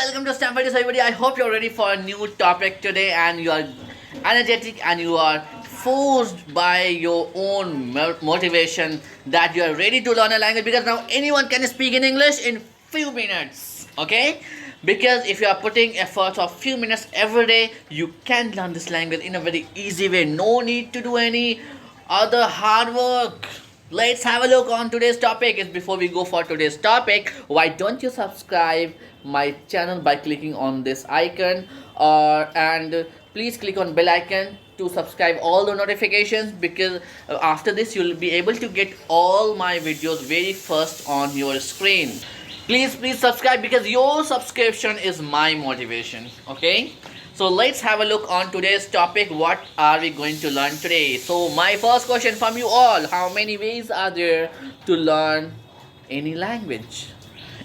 welcome to Stanford everybody. I hope you're ready for a new topic today and you are energetic and you are forced by your own motivation that you are ready to learn a language because now anyone can speak in English in few minutes. Okay? Because if you are putting efforts of few minutes every day, you can learn this language in a very easy way. No need to do any other hard work. Let's have a look on today's topic. Is before we go for today's topic, why don't you subscribe my channel by clicking on this icon and please click on bell icon to subscribe all the notifications, because after this you'll be able to get all my videos very first on your screen. Please subscribe because your subscription is my motivation. Okay, so let's have a look on today's topic. What are we going to learn today? So my first question from you all: how many ways are there to learn any language?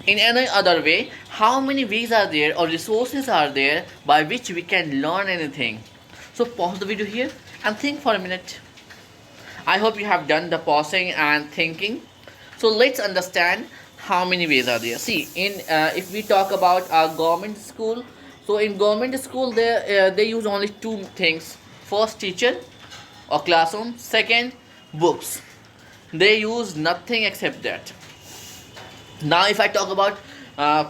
In any other way, how many ways are there or resources are there by which we can learn anything? So pause the video here and think for a minute. I hope you have done the pausing and thinking. So let's understand how many ways are there. See, in if we talk about our government school, so in government school they use only two things: first, teacher or classroom; second, books. They use nothing except that. Now if I talk about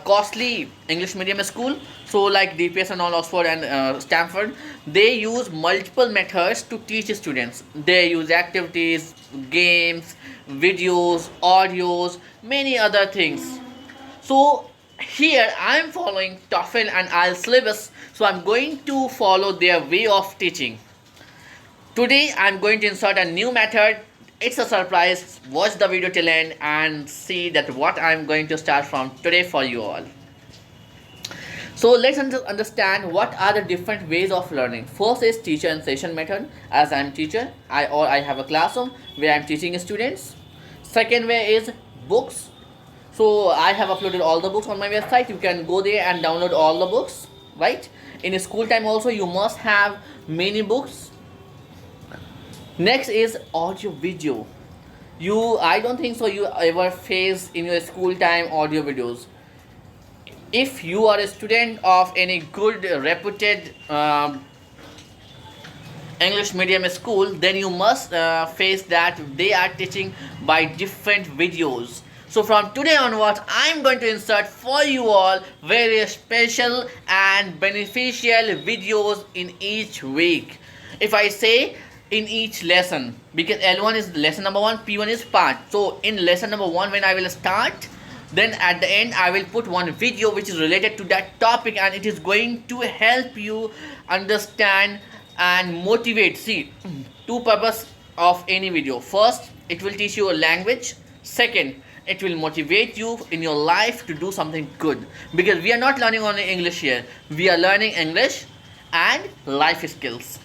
costly English medium school, so like DPS and all, Oxford and Stanford, they use multiple methods to teach students. They use activities, games, videos, audios, many other things. So here I am following TOEFL and IELTS syllabus, so I'm going to follow their way of teaching. Today I'm going to insert a new method. It's a surprise. Watch the video till end and see that what I'm going to start from today for you all. So let's understand what are the different ways of learning. First is teacher and session method. As I'm teacher, I have a classroom where I'm teaching students. Second way is books. So I have uploaded all the books on my website. You can go there and download all the books, right? In school time also you must have many books. Next is audio video. I don't think so you ever face in your school time audio videos. If you are a student of any good reputed English medium school, then you must face that they are teaching by different videos. So from today onwards, I'm going to insert for you all very special and beneficial videos in each week. If I say in each lesson, because L1 is lesson number 1, P1 is part. So in lesson number 1 when I will start, then at the end I will put one video which is related to that topic, and it is going to help you understand and motivate. See, two purpose of any video: first, it will teach you a language; second, it will motivate you in your life to do something good, because we are not learning only English here, we are learning English and life skills.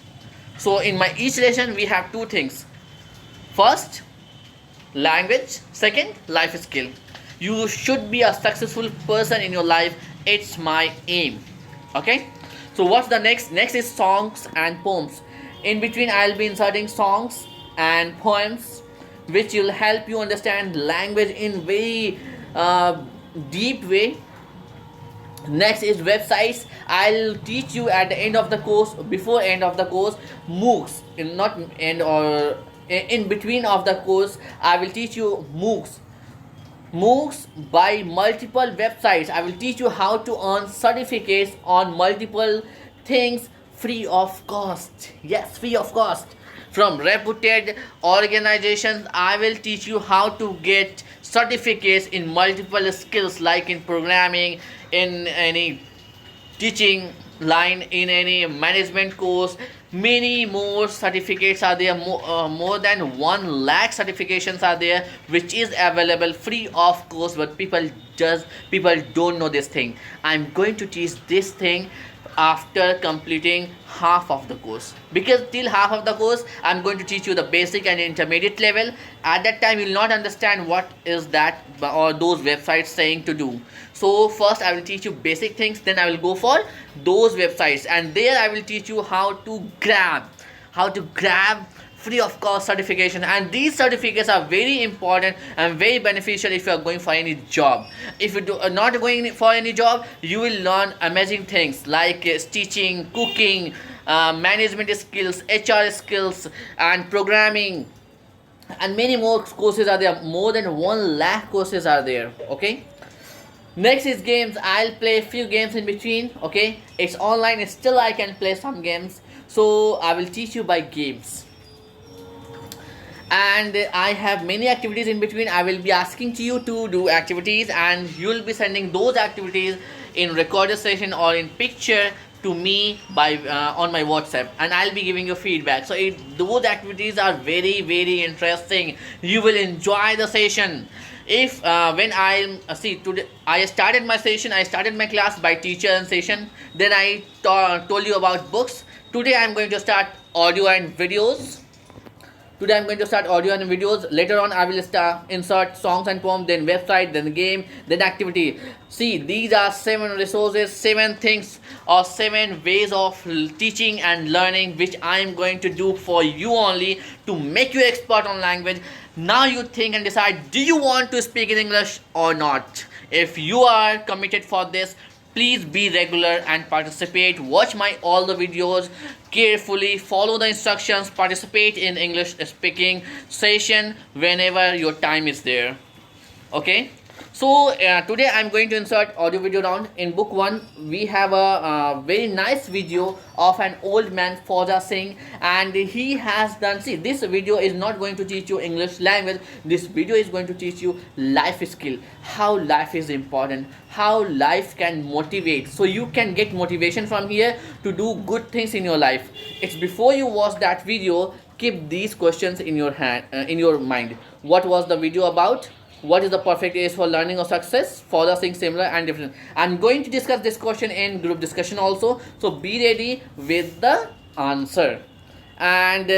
So in my each lesson we have two things: first, language; second, life skill. You should be a successful person in your life. It's my aim. Okay, so what's the next? Next is songs and poems. In between I'll be inserting songs and poems which will help you understand language in very deep way. Next is websites. I'll teach you at the end of the course, before end of the course, MOOCs, in not end or in between of the course I will teach you MOOCs by multiple websites. I will teach you how to earn certificates on multiple things free of cost. Yes, free of cost. From reputed organizations, I will teach you how to get certificates in multiple skills, like in programming, in any teaching line, in any management course. Many more certificates are there. More than 1 lakh certifications are there, which is available free of course, but people don't know this thing. I'm going to teach this thing after completing half of the course, because till half of the course I'm going to teach you the basic and intermediate level. At that time you will not understand what is that or those websites saying to do. So first I will teach you basic things, then I will go for those websites, and there I will teach you how to grab free of cost certification, and these certificates are very important and very beneficial if you are going for any job. If you are not going for any job, you will learn amazing things like stitching, cooking, management skills, HR skills, and programming, and many more courses are there. More than 1 lakh courses are there. Okay, next is games. I'll play a few games in between. Okay, it's online, still I can play some games, so I will teach you by games. And I have many activities in between. I will be asking to you to do activities, and you'll be sending those activities in recorded session or in picture to me by on my WhatsApp, and I'll be giving you feedback. So those activities are very very interesting. You will enjoy the session. If when I see today, I started my session, I started my class by teacher and session. Then I told you about books. Today I'm going to start audio and videos. Today I'm going to start audio and videos. Later on I will insert songs and poems, then website, then game, then activity. See, these are 7 resources, 7 things, or 7 ways of teaching and learning which I am going to do for you only to make you expert on language. Now you think and decide, do you want to speak in English or not? If you are committed for this, please be regular and participate. Watch my all the videos carefully, follow the instructions, participate in English speaking session whenever your time is there. Okay, so today I'm going to insert audio video round. In book 1 we have a very nice video of an old man Fauza Singh, and he has done, see, this video is not going to teach you English language. This video is going to teach you life skill, how life is important, how life can motivate, so you can get motivation from here to do good things in your life. It's before you watch that video, keep these questions in your hand, in your mind. What was the video about? What is the perfect age for learning or success? Fauza Singh, similar and different. I'm going to discuss this question in group discussion also, so be ready with the answer. And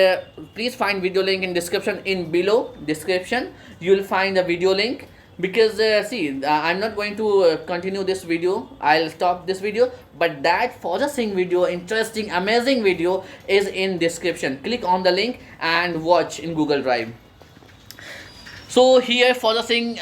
please find video link in description. In below description you will find the video link, because I'm not going to continue this video. I'll stop this video, but that Fauza Singh video, interesting amazing video, is in description. Click on the link and watch in Google Drive. So here Fauza Singh,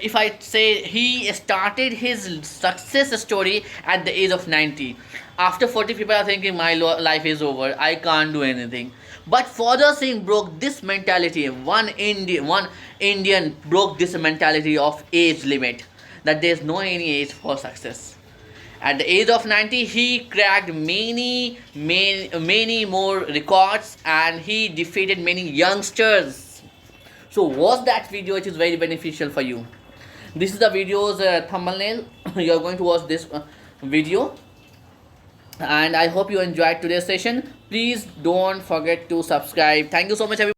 if I say, he started his success story at the age of 90. After 40, people are thinking my life is over, I can't do anything. But Fauza Singh broke this mentality. One Indian broke this mentality of age limit, that there is no any age for success. At the age of 90, he cracked many more records, and he defeated many youngsters. So watch that video, it is very beneficial for you. This is the video's thumbnail. You are going to watch this video, and I hope you enjoyed today's session. Please don't forget to subscribe. Thank you so much everyone.